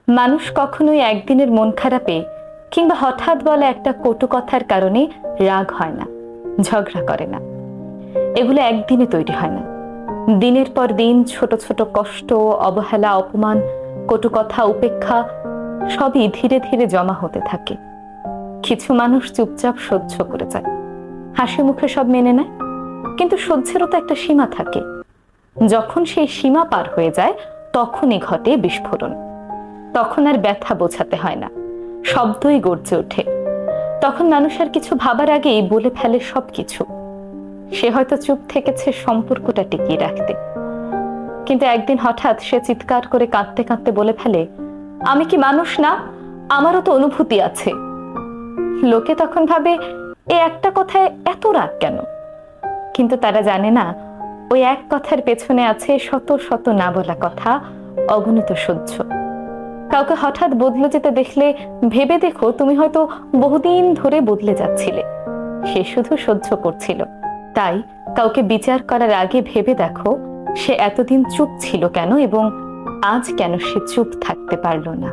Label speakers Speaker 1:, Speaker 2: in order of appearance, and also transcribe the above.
Speaker 1: মানুষ কখনোই একদিনের মন খারাপে কিংবা হঠাৎ বলা একটা কটু কথার কারণে রাগ হয় না, ঝগড়া করে না। এগুলো একদিনে তৈরি হয় না। দিনের পর দিন ছোট ছোট কষ্ট, অবহেলা, অপমান, কটু কথা, উপেক্ষা সবই ধীরে ধীরে জমা হতে থাকে। কিছু মানুষ চুপচাপ সহ্য করে যায়, হাসি মুখে সব মেনে নেয়, কিন্তু সহ্যেরও তো একটা সীমা থাকে। যখন সেই সীমা পার হয়ে যায় তখনই ঘটে বিস্ফোরণ। তখন আর ব্যথা বোঝাতে হয় না, শব্দই গর্জে ওঠে। তখন মানুষ আর কিছু ভাবার আগেই বলে ফেলে সবকিছু। সে হয়তো চুপ থেকেছে সম্পর্কটা টিকিয়ে রাখতে, কিন্তু একদিন হঠাৎ সে চিৎকার করে কাঁদতে কাঁদতে বলে ফেলে, আমি কি মানুষ না? আমারও তো অনুভূতি আছে। লোকে তখন ভাবে, এ একটা কথায় এত রাগ কেন? কিন্তু তারা জানে না, ওই এক কথার পেছনে আছে শত শত না বলা কথা, অগণিত সহ্য। কাউকে হঠাৎ বদলে যেতে দেখলে ভেবে দেখো, তুমি হয়তো বহুদিন ধরে বদলে যাচ্ছিলে, সে শুধু সহ্য করছিল। তাই কাউকে বিচার করার আগে ভেবে দেখো, সে এতদিন চুপ ছিল কেন এবং আজ কেন সে চুপ থাকতে পারল না।